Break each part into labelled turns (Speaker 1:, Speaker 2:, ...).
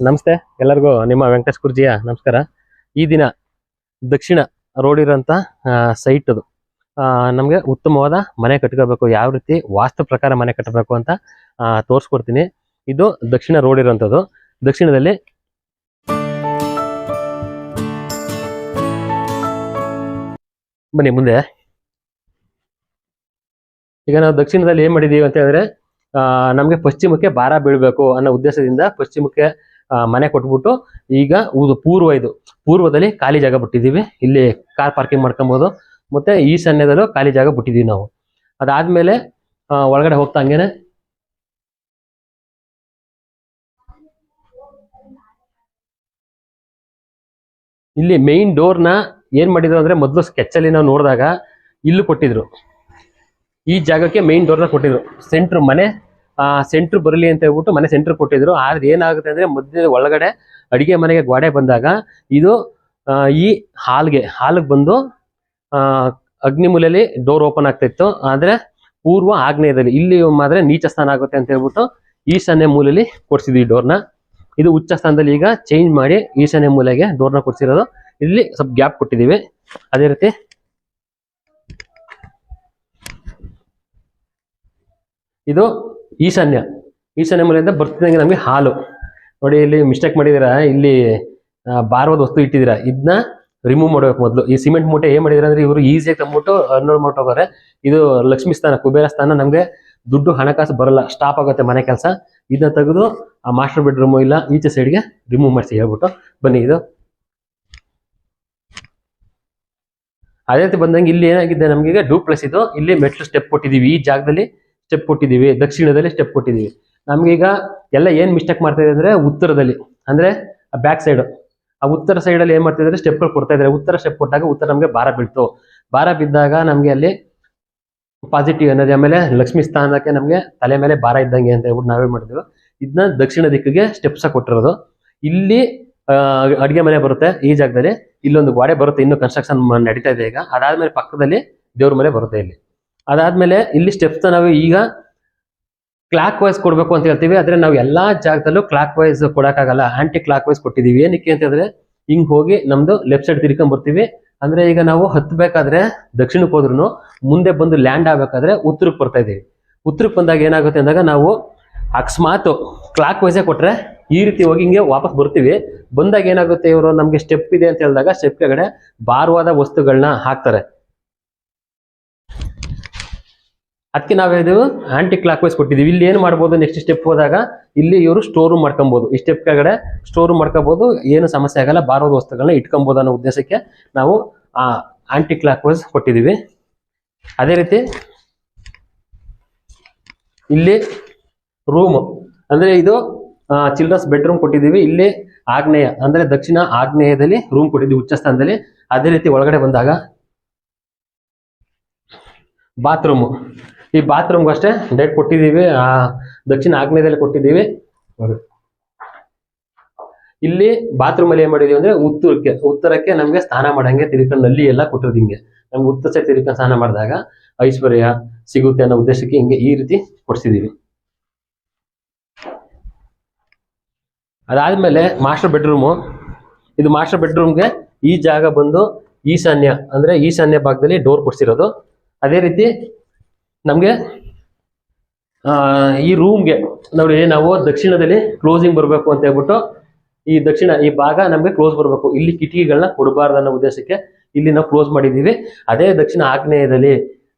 Speaker 1: ನಮಸ್ತೆ ಎಲ್ಲರಿಗೂ ನಿಮ್ಮ ವೆಂಕಟೇಶ್ ಕುರ್ಜಿಯ ನಮಸ್ಕಾರ. ಈ ದಿನ ದಕ್ಷಿಣ ರೋಡ್ ಇರೋಂಥ ಸೈಟ್ ಅದು ನಮಗೆ ಉತ್ತಮವಾದ ಮನೆ ಕಟ್ಕೋಬೇಕು, ಯಾವ ರೀತಿ ವಾಸ್ತು ಪ್ರಕಾರ ಮನೆ ಕಟ್ಟಬೇಕು ಅಂತ ತೋರಿಸ್ಕೊಡ್ತೀನಿ. ಇದು ದಕ್ಷಿಣ ರೋಡ್ ಇರೋಂಥದ್ದು. ದಕ್ಷಿಣದಲ್ಲಿ ಬನ್ನಿ ಮುಂದೆ. ಈಗ ನಾವು ದಕ್ಷಿಣದಲ್ಲಿ ಏನ್ ಮಾಡಿದೀವಿ ಅಂತ ಹೇಳಿದ್ರೆ, ನಮಗೆ ಪಶ್ಚಿಮಕ್ಕೆ ಭಾರ ಬೀಳ್ಬೇಕು ಅನ್ನೋ ಉದ್ದೇಶದಿಂದ ಪಶ್ಚಿಮಕ್ಕೆ ಮನೆ ಕೊಟ್ಬಿಟ್ಟು ಈಗ ಪೂರ್ವದಲ್ಲಿ ಖಾಲಿ ಜಾಗ ಬಿಟ್ಟಿದ್ದೀವಿ. ಇಲ್ಲಿ ಕಾರ್ ಪಾರ್ಕಿಂಗ್ ಮಾಡ್ಕೊಬೋದು. ಮತ್ತೆ ಈಶಾನ್ಯದಲ್ಲೂ ಖಾಲಿ ಜಾಗ ಬಿಟ್ಟಿದ್ದೀವಿ ನಾವು. ಅದಾದ್ಮೇಲೆ ಒಳಗಡೆ ಹೋಗ್ತಾ ಹಂಗೇನೆ ಇಲ್ಲಿ ಮೇನ್ ಡೋರ್ನ ಏನ್ ಮಾಡಿದ್ರು ಅಂದ್ರೆ, ಮೊದಲು ಸ್ಕೆಚ್ ಅಲ್ಲಿ ನಾವು ನೋಡಿದಾಗ ಇಲ್ಲೂ ಕೊಟ್ಟಿದ್ರು, ಈ ಜಾಗಕ್ಕೆ ಮೇನ್ ಡೋರ್ನ ಕೊಟ್ಟಿದ್ರು. ಸೆಂಟ್ರ್ ಮನೆ ಸೆಂಟ್ರ್ ಬರಲಿ ಅಂತ ಹೇಳ್ಬಿಟ್ಟು ಮನೆ ಸೆಂಟ್ರ್ ಕೊಟ್ಟಿದ್ರು. ಆದ್ರೆ ಏನಾಗುತ್ತೆ ಅಂದ್ರೆ, ಮಧ್ಯದ ಒಳಗಡೆ ಅಡಿಗೆ ಮನೆಗೆ ಗೋಡೆ ಬಂದಾಗ ಇದು ಈ ಹಾಲ್ಗೆ ಬಂದು ಅಗ್ನಿಮೂಲೆಯಲ್ಲಿ ಡೋರ್ ಓಪನ್ ಆಗ್ತಾ ಇತ್ತು. ಆದ್ರೆ ಪೂರ್ವ ಆಗ್ನೇಯದಲ್ಲಿ ಇಲ್ಲಿ ಮಾತ್ರ ನೀಚ ಸ್ಥಾನ ಆಗುತ್ತೆ ಅಂತ ಹೇಳ್ಬಿಟ್ಟು ಈಶಾನ್ಯ ಮೂಲೆಯಲ್ಲಿ ಕೊಡ್ಸಿದ್ವಿ ಡೋರ್ನ. ಇದು ಉಚ್ಚ ಸ್ಥಾನದಲ್ಲಿ ಈಗ ಚೇಂಜ್ ಮಾಡಿ ಈಶಾನ್ಯ ಮೂಲೆಗೆ ಡೋರ್ನ ಕೊಡ್ಸಿರೋದು. ಇಲ್ಲಿ ಸ್ವಲ್ಪ ಗ್ಯಾಪ್ ಕೊಟ್ಟಿದ್ದೀವಿ. ಅದೇ ರೀತಿ ಇದು ಈಶಾನ್ಯ ಮೂಲೆಯಿಂದ ಬರ್ತಿದ್ದಂಗೆ ನಮಗೆ ಹಾಲು ನೋಡಿ, ಇಲ್ಲಿ ಮಿಸ್ಟೇಕ್ ಮಾಡಿದಿರ, ಇಲ್ಲಿ ಭಾರವಾದ ವಸ್ತು ಇಟ್ಟಿದ್ದೀರಾ, ಇದನ್ನ ರಿಮೂವ್ ಮಾಡ್ಬೇಕು. ಮೊದಲು ಈ ಸಿಮೆಂಟ್ ಮೂಟೆ ಏನ್ ಮಾಡಿದಿರ ಅಂದ್ರೆ, ಇವರು ಈಸಿಯಾಗಿ ತಂದ್ಬಿಟ್ಟು ಅನ್ಲೋಡ್ ಮಾಡ್ಕೋತಾರೆ. ಇದು ಲಕ್ಷ್ಮಿ ಸ್ಥಾನ, ಕುಬೇರ ಸ್ಥಾನ, ನಮ್ಗೆ ದುಡ್ಡು ಹಣಕಾಸು ಬರಲ್ಲ, ಸ್ಟಾಪ್ ಆಗುತ್ತೆ ಮನೆ ಕೆಲಸ. ಇದನ್ನ ತೆಗೆದು ಆ ಮಾಸ್ಟರ್ ಬೆಡ್ರೂಮ್ ಇಲ್ಲ ಈಚೆ ಸೈಡ್ಗೆ ರಿಮೂವ್ ಮಾಡಿಸಿ ಹೇಳ್ಬಿಟ್ಟು ಬನ್ನಿ. ಇದು ಅದೇ ರೀತಿ ಬಂದಂಗೆ ಇಲ್ಲಿ ಏನಾಗಿದೆ, ನಮ್ಗೆ ಈಗ ಡೂಪ್ಲೆಕ್ಸ್ ಇದು. ಇಲ್ಲಿ ಮೆಟ್ಲು ಸ್ಟೆಪ್ ಕೊಟ್ಟಿದೀವಿ, ಈ ಜಾಗದಲ್ಲಿ ಸ್ಟೆಪ್ ಕೊಟ್ಟಿದ್ದೀವಿ, ದಕ್ಷಿಣದಲ್ಲಿ ಸ್ಟೆಪ್ ಕೊಟ್ಟಿದ್ದೀವಿ. ನಮ್ಗೀಗ ಎಲ್ಲ ಏನ್ ಮಿಸ್ಟೇಕ್ ಮಾಡ್ತಾ ಇದೆ ಅಂದ್ರೆ, ಉತ್ತರದಲ್ಲಿ ಅಂದ್ರೆ ಬ್ಯಾಕ್ ಸೈಡ್, ಆ ಉತ್ತರ ಸೈಡ್ ಅಲ್ಲಿ ಏನ್ ಮಾಡ್ತಿದ್ರೆ ಸ್ಟೆಪ್ಗಳು ಕೊಡ್ತಾ ಇದ್ದಾರೆ. ಉತ್ತರ ಸ್ಟೆಪ್ ಕೊಟ್ಟಾಗ ಉತ್ತರ ನಮ್ಗೆ ಭಾರ ಬೀಳ್ತು. ಭಾರ ಬಿದ್ದಾಗ ನಮ್ಗೆ ಅಲ್ಲಿ ಪಾಸಿಟಿವ್ ಎನರ್ಜಿ, ಆಮೇಲೆ ಲಕ್ಷ್ಮಿ ಸ್ಥಾನಕ್ಕೆ ನಮ್ಗೆ ತಲೆ ಮೇಲೆ ಭಾರ ಇದ್ದಂಗೆ ಅಂತ ಹೇಳ್ಬಿಟ್ಟು ನಾವೇ ಮಾಡಿದ್ವಿ. ಇದನ್ನ ದಕ್ಷಿಣ ದಿಕ್ಕಿಗೆ ಸ್ಟೆಪ್ಸ್ ಕೊಟ್ಟಿರೋದು. ಇಲ್ಲಿ ಅಡಿಗೆ ಮನೆ ಬರುತ್ತೆ ಈ ಜಾಗದಲ್ಲಿ, ಇಲ್ಲೊಂದು ಗೋಡೆ ಬರುತ್ತೆ, ಇನ್ನು ಕನ್ಸ್ಟ್ರಕ್ಷನ್ ನಡೀತಾ ಇದೆ ಈಗ. ಅದಾದ್ಮೇಲೆ ಪಕ್ಕದಲ್ಲಿ ದೇವ್ರ ಮನೆ ಬರುತ್ತೆ ಇಲ್ಲಿ. ಅದಾದ್ಮೇಲೆ ಇಲ್ಲಿ ಸ್ಟೆಪ್ಸ್ ನಾವು ಈಗ ಕ್ಲಾಕ್ ವೈಸ್ ಕೊಡ್ಬೇಕು ಅಂತ ಹೇಳ್ತೀವಿ. ಆದ್ರೆ ನಾವು ಎಲ್ಲಾ ಜಾಗದಲ್ಲೂ ಕ್ಲಾಕ್ ವೈಸ್ ಕೊಡಕ್ಕಾಗಲ್ಲ, ಆಂಟಿ ಕ್ಲಾಕ್ ವೈಸ್ ಕೊಟ್ಟಿದೀವಿ. ಏನಕ್ಕೆ ಅಂತ ಹೇಳಿದ್ರೆ, ಹಿಂಗ್ ಹೋಗಿ ನಮ್ದು ಲೆಫ್ಟ್ ಸೈಡ್ ತಿರ್ಕೊಂಡ್ ಬರ್ತೀವಿ. ಅಂದ್ರೆ ಈಗ ನಾವು ಹತ್ಬೇಕಾದ್ರೆ ದಕ್ಷಿಣಕ್ಕೆ ಹೋದ್ರು ಮುಂದೆ ಬಂದು ಲ್ಯಾಂಡ್ ಆಗ್ಬೇಕಾದ್ರೆ ಉತ್ತರಕ್ಕೆ ಬರ್ತಾ ಇದೀವಿ. ಉತ್ತರಕ್ಕೆ ಬಂದಾಗ ಏನಾಗುತ್ತೆ ಅಂದಾಗ, ನಾವು ಅಕಸ್ಮಾತ್ ಕ್ಲಾಕ್ ವೈಸೇ ಕೊಟ್ರೆ ಈ ರೀತಿ ಹೋಗಿ ಹಿಂಗೆ ವಾಪಸ್ ಬರ್ತೀವಿ. ಬಂದಾಗ ಏನಾಗುತ್ತೆ, ಇವರು ನಮ್ಗೆ ಸ್ಟೆಪ್ ಇದೆ ಅಂತ ಹೇಳಿದಾಗ ಸ್ಟೆಪ್ ಕೆಳಗಡೆ ಭಾರವಾದ ವಸ್ತುಗಳನ್ನ ಹಾಕ್ತಾರೆ. ಅದಕ್ಕೆ ನಾವೇನು ಆಂಟಿ ಕ್ಲಾಕ್ ವೈಸ್ ಕೊಟ್ಟಿದ್ದೀವಿ. ಇಲ್ಲಿ ಏನು ಮಾಡ್ಬೋದು, ನೆಕ್ಸ್ಟ್ ಸ್ಟೆಪ್ ಹೋದಾಗ ಇಲ್ಲಿ ಇವರು ಸ್ಟೋರ್ ರೂಮ್ ಮಾಡ್ಕೊಬಹುದು. ಈ ಸ್ಟೆಪ್ ಕೆಳಗಡೆ ಸ್ಟೋರ್ ರೂಮ್ ಮಾಡ್ಕೋಬಹುದು, ಏನು ಸಮಸ್ಯೆ ಆಗಲ್ಲ, ಭಾರವಾದ ವಸ್ತುಗಳನ್ನ ಇಟ್ಕೊಬಹುದು ಅನ್ನೋ ಉದ್ದೇಶಕ್ಕೆ ನಾವು ಆಂಟಿ ಕ್ಲಾಕ್ ವೈಸ್ ಕೊಟ್ಟಿದ್ದೀವಿ. ಅದೇ ರೀತಿ ಇಲ್ಲಿ ರೂಮ್ ಅಂದ್ರೆ ಇದು ಚಿಲ್ಡ್ರನ್ಸ್ ಬೆಡ್ರೂಮ್ ಕೊಟ್ಟಿದ್ದೀವಿ. ಇಲ್ಲಿ ಆಗ್ನೇಯ ಅಂದ್ರೆ ದಕ್ಷಿಣ ಆಗ್ನೇಯದಲ್ಲಿ ರೂಮ್ ಕೊಟ್ಟಿದ್ದೀವಿ ಉಚ್ಚ ಸ್ಥಾನದಲ್ಲಿ. ಅದೇ ರೀತಿ ಒಳಗಡೆ ಬಂದಾಗ ಬಾತ್ರೂಮ್, ಈ ಬಾತ್ರೂಮ್ಗೂ ಅಷ್ಟೇ ಡೈರೆಕ್ಟ್ ಕೊಟ್ಟಿದ್ದೀವಿ, ದಕ್ಷಿಣ ಆಗ್ನೇಯದಲ್ಲಿ ಕೊಟ್ಟಿದ್ದೀವಿ. ಇಲ್ಲಿ ಬಾತ್ರೂಮ್ ಅಲ್ಲಿ ಏನ್ ಮಾಡಿದೀವಿ ಅಂದ್ರೆ, ಉತ್ತರಕ್ಕೆ ನಮ್ಗೆ ಸ್ನಾನ ಮಾಡಂಗೆ ತಿರ್ಕೊಂಡು ನಲ್ಲಿ ಎಲ್ಲ ಕೊಟ್ಟಿರೋದು. ಹಿಂಗೆ ನಮ್ಗೆ ಉತ್ತರ ಸೈಡ್ ತಿರ್ಕೊಂಡು ಸ್ನಾನ ಮಾಡಿದಾಗ ಐಶ್ವರ್ಯ ಸಿಗುತ್ತೆ ಅನ್ನೋ ಉದ್ದೇಶಕ್ಕೆ ಹಿಂಗೆ ಈ ರೀತಿ ಕೊಡ್ಸಿದೀವಿ. ಅದಾದ್ಮೇಲೆ ಮಾಸ್ಟರ್ ಬೆಡ್ರೂಮು, ಇದು ಮಾಸ್ಟರ್ ಬೆಡ್ರೂಮ್ಗೆ ಈ ಜಾಗ ಬಂದು ಈಶಾನ್ಯ ಅಂದ್ರೆ ಈಶಾನ್ಯ ಭಾಗದಲ್ಲಿ ಡೋರ್ ಕೊಡ್ಸಿರೋದು. ಅದೇ ರೀತಿ ನಮ್ಗೆ ಈ ರೂಮ್ಗೆ ನೋಡಿ, ನಾವು ದಕ್ಷಿಣದಲ್ಲಿ ಕ್ಲೋಸಿಂಗ್ ಬರಬೇಕು ಅಂತ ಹೇಳ್ಬಿಟ್ಟು ಈ ದಕ್ಷಿಣ ಈ ಭಾಗ ನಮ್ಗೆ ಕ್ಲೋಸ್ ಬರಬೇಕು. ಇಲ್ಲಿ ಕಿಟಕಿಗಳನ್ನ ಕೊಡಬಾರ್ದು ಅನ್ನೋ ಉದ್ದೇಶಕ್ಕೆ ಇಲ್ಲಿ ನಾವು ಕ್ಲೋಸ್ ಮಾಡಿದ್ದೀವಿ. ಅದೇ ದಕ್ಷಿಣ ಆಗ್ನೇಯದಲ್ಲಿ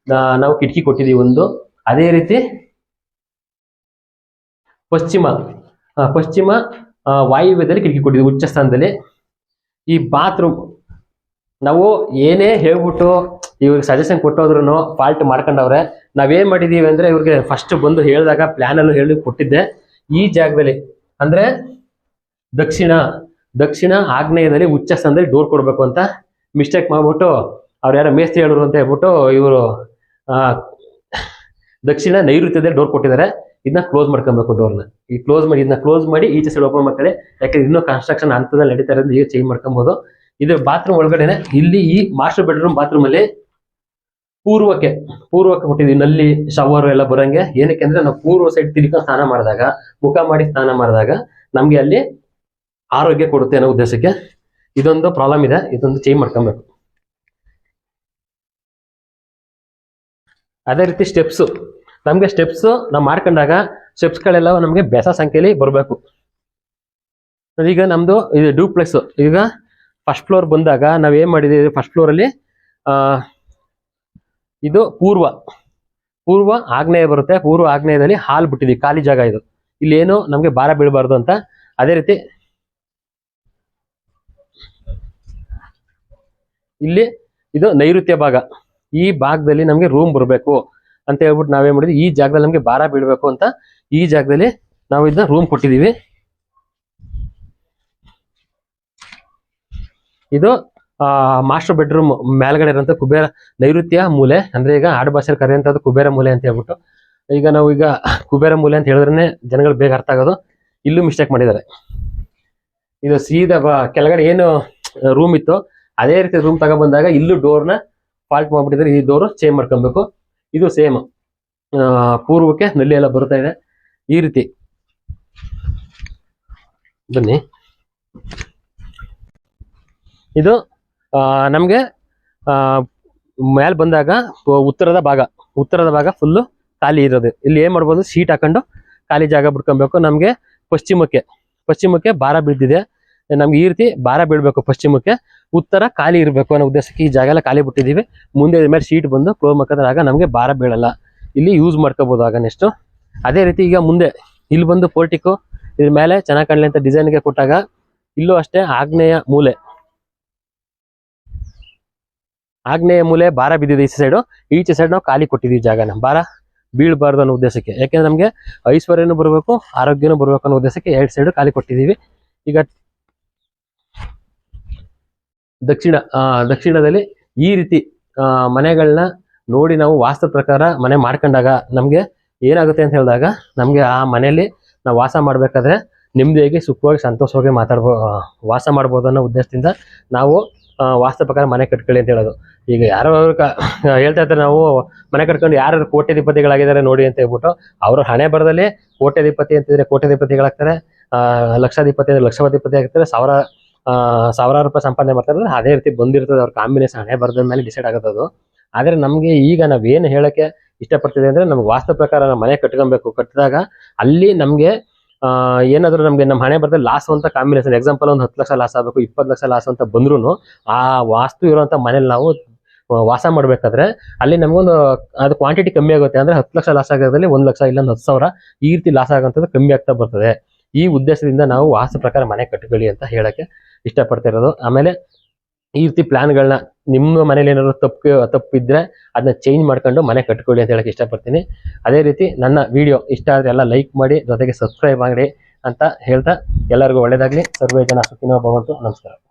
Speaker 1: ನಾವು ಕಿಟಕಿ ಕೊಟ್ಟಿದ್ದೀವಿ ಒಂದು. ಅದೇ ರೀತಿ ಪಶ್ಚಿಮ ವಾಯುವ್ಯದಲ್ಲಿ ಕಿಟಕಿ ಕೊಟ್ಟಿದ್ದೀವಿ ಉಚ್ಚ ಸ್ಥಾನದಲ್ಲಿ. ಈ ಬಾತ್ರೂಮ್ ನಾವು ಏನೇ ಹೇಳ್ಬಿಟ್ಟು ಇವ್ರಿಗೆ ಸಜೆಷನ್ ಕೊಟ್ಟೋದ್ರು ಫಾಲ್ಟ್ ಮಾಡ್ಕೊಂಡವ್ರೆ. ನಾವೇನ್ ಮಾಡಿದೀವಿ ಅಂದ್ರೆ, ಇವ್ರಿಗೆ ಫಸ್ಟ್ ಬಂದು ಹೇಳಿದಾಗ ಪ್ಲಾನ್ ಅನ್ನು ಹೇಳಿ ಕೊಟ್ಟಿದ್ದೆ. ಈ ಜಾಗದಲ್ಲಿ ಅಂದ್ರೆ ದಕ್ಷಿಣ ಆಗ್ನೇಯದಲ್ಲಿ ಉಚ್ಚ ಸ್ಥಾನದಲ್ಲಿ ಡೋರ್ ಕೊಡ್ಬೇಕು ಅಂತ ಮಿಸ್ಟೇಕ್ ಮಾಡ್ಬಿಟ್ಟು ಅವ್ರು ಯಾರೋ ಮೇಸ್ತ್ರಿ ಹೇಳಿದ್ರು ಅಂತ ಹೇಳ್ಬಿಟ್ಟು ಇವರು ದಕ್ಷಿಣ ನೈಋತ್ಯದಲ್ಲಿ ಡೋರ್ ಕೊಟ್ಟಿದ್ದಾರೆ. ಇದನ್ನ ಕ್ಲೋಸ್ ಮಾಡ್ಕೊಬೇಕು ಡೋರ್ನ. ಈ ಇದನ್ನ ಕ್ಲೋಸ್ ಮಾಡಿ ಈಚೆ ಸೈಡ್ ಓಪನ್ ಮಾಡ್ತಾರೆ. ಯಾಕಂದ್ರೆ ಇನ್ನೂ ಕನ್ಸ್ಟ್ರಕ್ಷನ್ ಹಂತದಲ್ಲಿ ನಡೀತಾ ಇರೋದು, ಈಗ ಚೇಂಜ್ ಮಾಡ್ಕೊಬಹುದು. ಇದು ಬಾತ್ರೂಮ್ ಒಳಗಡೆನೆ. ಇಲ್ಲಿ ಈ ಮಾಸ್ಟರ್ ಬೆಡ್ರೂಮ್ ಬಾತ್ರೂಮ್ ಅಲ್ಲಿ ಪೂರ್ವಕ್ಕೆ ಕೊಟ್ಟಿದ್ವಿ, ನಲ್ಲಿ ಶವರ್ ಎಲ್ಲ ಬರಂಗೆ. ಏನಕ್ಕೆ ಅಂದ್ರೆ, ನಾವು ಪೂರ್ವ ಸೈಡ್ ತಿರ್ಕೊಂಡು ಸ್ನಾನ ಮಾಡಿದಾಗ, ಮುಖ ಮಾಡಿ ಸ್ನಾನ ಮಾಡಿದಾಗ ನಮ್ಗೆ ಅಲ್ಲಿ ಆರೋಗ್ಯ ಕೊಡುತ್ತೆ ಅನ್ನೋ ಉದ್ದೇಶಕ್ಕೆ ಇದೊಂದು ಪ್ರಾಬ್ಲಮ್ ಇದೆ, ಇದೊಂದು ಚೇಂಜ್ ಮಾಡ್ಕೊಬೇಕು. ಅದೇ ರೀತಿ ಸ್ಟೆಪ್ಸು, ನಮಗೆ ಸ್ಟೆಪ್ಸು ನಾವು ಮಾಡ್ಕೊಂಡಾಗ ಸ್ಟೆಪ್ಸ್ಗಳೆಲ್ಲ ನಮಗೆ ಬೆಸ ಸಂಖ್ಯೆಯಲ್ಲಿ ಬರಬೇಕು. ಈಗ ನಮ್ಮದು ಇದು ಡೂಪ್ಲೆಕ್ಸ್. ಈಗ ಫಸ್ಟ್ ಫ್ಲೋರ್ ಬಂದಾಗ ನಾವು ಏನು ಮಾಡಿದ್ದೀವಿ, ಫಸ್ಟ್ ಫ್ಲೋರಲ್ಲಿ ಇದು ಪೂರ್ವ ಆಗ್ನೇಯ ಬರುತ್ತೆ. ಪೂರ್ವ ಆಗ್ನೇಯದಲ್ಲಿ ಹಾಲ್ ಬಿಟ್ಟಿದ್ದೀವಿ, ಖಾಲಿ ಜಾಗ ಇದು. ಇಲ್ಲೇನು ನಮಗೆ ಭಾರ ಬೀಳಬಾರ್ದು ಅಂತ. ಅದೇ ರೀತಿ ಇಲ್ಲಿ ಇದು ನೈಋತ್ಯ ಭಾಗ, ಈ ಭಾಗದಲ್ಲಿ ನಮಗೆ ರೂಮ್ ಬರಬೇಕು ಅಂತ ಹೇಳ್ಬಿಟ್ಟು ನಾವೇನ್ ಮಾಡಿದ್ವಿ, ಈ ಜಾಗದಲ್ಲಿ ನಮಗೆ ಭಾರ ಬೀಳಬೇಕು ಅಂತ ಈ ಜಾಗದಲ್ಲಿ ನಾವು ಇದನ್ನ ರೂಮ್ ಕೊಟ್ಟಿದ್ದೀವಿ. ಇದು ಮಾಸ್ಟರ್ ಬೆಡ್ರೂಮ್ ಮೇಲ್ಗಡೆ ಇರೋಂಥ ಕುಬೇರ ನೈಋತ್ಯ ಮೂಲೆ, ಅಂದ್ರೆ ಈಗ ಆಡು ಭಾಷೆಯಲ್ಲಿ ಕರೆಯುವಂಥದ್ದು ಕುಬೇರ ಮೂಲೆ ಅಂತ ಹೇಳ್ಬಿಟ್ಟು. ಈಗ ನಾವು ಈಗ ಕುಬೇರ ಮೂಲೆ ಅಂತ ಹೇಳಿದ್ರೆ ಜನಗಳು ಬೇಗ ಅರ್ಥ ಆಗೋದು. ಇಲ್ಲೂ ಮಿಸ್ಟೇಕ್ ಮಾಡಿದ್ದಾರೆ. ಇದು ಸೀದಾ ಕೆಳಗಡೆ ಏನು ರೂಮ್ ಇತ್ತು ಅದೇ ರೀತಿ ರೂಮ್ ತಗೊಂಡ್ಬಂದಾಗ ಇಲ್ಲೂ ಡೋರ್ನ ಫಾಲ್ಟ್ ಮಾಡ್ಬಿಟ್ಟಿದ್ರೆ ಈ ಡೋರು ಚೇಂಜ್ ಮಾಡ್ಕೊಬೇಕು. ಇದು ಸೇಮ್ ಪೂರ್ವಕ್ಕೆ ನಲ್ಲಿ ಎಲ್ಲ ಬರ್ತಾ ಇದೆ ಈ ರೀತಿ. ಬನ್ನಿ, ಇದು ನಮಗೆ ಮೇಲೆ ಬಂದಾಗ ಉತ್ತರದ ಭಾಗ ಫುಲ್ಲು ಖಾಲಿ ಇರೋದು. ಇಲ್ಲಿ ಏನ್ ಮಾಡ್ಬೋದು, ಶೀಟ್ ಹಾಕೊಂಡು ಖಾಲಿ ಜಾಗ ಬಿಡ್ಕೊಬೇಕು. ನಮಗೆ ಪಶ್ಚಿಮಕ್ಕೆ ಭಾರ ಬೀಳ್ತಿದೆ, ನಮ್ಗೆ ಈ ರೀತಿ ಭಾರ ಬೀಳ್ಬೇಕು ಪಶ್ಚಿಮಕ್ಕೆ, ಉತ್ತರ ಖಾಲಿ ಇರಬೇಕು ಅನ್ನೋ ಉದ್ದೇಶಕ್ಕೆ ಈ ಜಾಗ ಎಲ್ಲ ಖಾಲಿ ಬಿಟ್ಟಿದ್ದೀವಿ. ಮುಂದೆ ಇದ್ರ ಮೇಲೆ ಶೀಟ್ ಬಂದು ಕ್ಲೋಸ್ ಮಾಡ್ಕೊಂಡ್ರೆ ಆಗ ನಮಗೆ ಭಾರ ಬೀಳಲ್ಲ, ಇಲ್ಲಿ ಯೂಸ್ ಮಾಡ್ಕೋಬಹುದು ಆಗ ನೆಕ್ಸ್ಟ್. ಅದೇ ರೀತಿ ಈಗ ಮುಂದೆ ಇಲ್ಲಿ ಬಂದು ಪೋರ್ಟಿಕು ಇದ್ರ ಮೇಲೆ ಚೆನ್ನಾಗಿ ಕಾಣಲಿ ಅಂತ ಡಿಸೈನ್ಗೆ ಕೊಟ್ಟಾಗ ಇಲ್ಲೂ ಅಷ್ಟೇ ಆಗ್ನೇಯ ಮೂಲೆ ಭಾರ ಬಿದ್ದಿದೆ ಈಚೆ ಸೈಡ್ ನಾವು ಖಾಲಿ ಕೊಟ್ಟಿದ್ದೀವಿ ಜಾಗನ, ಭಾರ ಬೀಳಬಾರ್ದು ಅನ್ನೋ ಉದ್ದೇಶಕ್ಕೆ. ಯಾಕೆಂದ್ರೆ ನಮಗೆ ಐಶ್ವರ್ಯನೂ ಬರಬೇಕು, ಆರೋಗ್ಯನೂ ಬರಬೇಕು ಅನ್ನೋ ಉದ್ದೇಶಕ್ಕೆ ಎರಡು ಸೈಡ್ ಖಾಲಿ ಕೊಟ್ಟಿದ್ದೀವಿ. ಈಗ ದಕ್ಷಿಣದಲ್ಲಿ ಈ ರೀತಿ ಮನೆಗಳನ್ನ ನೋಡಿ ನಾವು ವಾಸ್ತು ಪ್ರಕಾರ ಮನೆ ಮಾಡ್ಕೊಂಡಾಗ ನಮಗೆ ಏನಾಗುತ್ತೆ ಅಂತ ಹೇಳಿದಾಗ, ನಮಗೆ ಆ ಮನೆಯಲ್ಲಿ ನಾವು ವಾಸ ಮಾಡಬೇಕಾದ್ರೆ ನೆಮ್ಮದಿಯಾಗಿ ಸುಖವಾಗಿ ಸಂತೋಷವಾಗಿ ವಾಸ ಮಾಡ್ಬೋದು ಅನ್ನೋ ಉದ್ದೇಶದಿಂದ ನಾವು ವಾಸ್ತು ಪ್ರಕಾರ ಮನೆ ಕಟ್ಕೊಳ್ಳಿ ಅಂತ ಹೇಳೋದು. ಈಗ ಯಾರೋ ಹೇಳ್ತಾ ಇರ್ತಾರೆ, ನಾವು ಮನೆ ಕಟ್ಕೊಂಡು ಯಾರು ಕೋಟ್ಯಾಧಿಪತಿಗಳಾಗಿದ್ದಾರೆ ನೋಡಿ ಅಂತ ಹೇಳ್ಬಿಟ್ಟು. ಅವ್ರ ಹಣೆ ಬರದಲ್ಲಿ ಕೋಟ್ಯಾಧಿಪತಿ ಅಂತಿದ್ರೆ ಕೋಟ್ಯಾಧಿಪತಿಗಳಾಗ್ತಾರೆ, ಲಕ್ಷಾಧಿಪತಿ ಅಂದ್ರೆ ಲಕ್ಷಾಧಿಪತಿ ಆಗ್ತಾರೆ, ಸಾವಿರಾರು ರೂಪಾಯಿ ಸಂಪಾದನೆ ಮಾಡ್ತಾರೆ. ಅದೇ ರೀತಿ ಬಂದಿರ್ತದೆ ಅವ್ರ ಕಾಂಬಿನೇಷನ್, ಹಣೆ ಬರದ ಮೇಲೆ ಡಿಸೈಡ್ ಆಗೋದು. ಆದ್ರೆ ನಮ್ಗೆ ಈಗ ನಾವೇನು ಹೇಳಕ್ಕೆ ಇಷ್ಟಪಡ್ತಿದೆ ಅಂದ್ರೆ, ನಮ್ಗೆ ವಾಸ್ತು ಪ್ರಕಾರ ನಾವು ಮನೆ ಕಟ್ಕೊಬೇಕು. ಕಟ್ಟಿದಾಗ ಅಲ್ಲಿ ನಮ್ಗೆ ಏನಾದ್ರು ನಮ್ಗೆ ನಮ್ಮ ಹಣೆ ಬರದಲ್ಲಿ ಲಾಸ್ ಅಂತ ಕಾಂಬಿನೇಷನ್, ಎಕ್ಸಾಂಪಲ್ ಒಂದು 10 ಲಕ್ಷ ಲಾಸ್ ಆಗಬೇಕು, 20 ಲಕ್ಷ ಲಾಸ್ ಅಂತ ಬಂದ್ರು ಆ ವಾಸ್ತು ಇರುವಂತ ಮನೇಲಿ ನಾವು ವಾಸ ಮಾಡ್ಬೇಕಾದ್ರೆ ಅಲ್ಲಿ ನಮ್ಗೊಂದು ಅದು ಕ್ವಾಂಟಿಟಿ ಕಮ್ಮಿ ಆಗುತ್ತೆ. ಅಂದ್ರೆ 10 ಲಕ್ಷ ಲಾಸ್ ಆಗೋದ್ರಲ್ಲಿ 1 ಲಕ್ಷ ಇಲ್ಲ 10,000 ಈ ರೀತಿ ಲಾಸ್ ಆಗೋಂಥದ್ದು ಕಮ್ಮಿ ಆಗ್ತಾ ಬರ್ತದೆ. ಈ ಉದ್ದೇಶದಿಂದ ನಾವು ವಾಸ್ತು ಪ್ರಕಾರ ಮನೆ ಕಟ್ಕೊಳ್ಳಿ ಅಂತ ಹೇಳಕ್ಕೆ ಇಷ್ಟಪಡ್ತಾ ಇರೋದು. ಆಮೇಲೆ ಈ ರೀತಿ ಪ್ಲಾನ್ಗಳನ್ನ ನಿಮ್ಮ ಮನೇಲಿ ಏನಾದ್ರು ತಪ್ಪಿದ್ರೆ ಅದನ್ನ ಚೇಂಜ್ ಮಾಡ್ಕೊಂಡು ಮನೆ ಕಟ್ಕೊಳ್ಳಿ ಅಂತ ಹೇಳಕ್ಕೆ ಇಷ್ಟಪಡ್ತೀನಿ. ಅದೇ ರೀತಿ ನನ್ನ ವಿಡಿಯೋ ಇಷ್ಟ ಆದರೆ ಎಲ್ಲ ಲೈಕ್ ಮಾಡಿ, ಜೊತೆಗೆ ಸಬ್ಸ್ಕ್ರೈಬ್ ಮಾಡಿ ಅಂತ ಹೇಳ್ತಾ ಎಲ್ಲರಿಗೂ ಒಳ್ಳೇದಾಗ್ಲಿ. ಸರ್ವೇ ಜನ ಸುಖಿನೋ ಭವಂತು. ನಮಸ್ಕಾರ.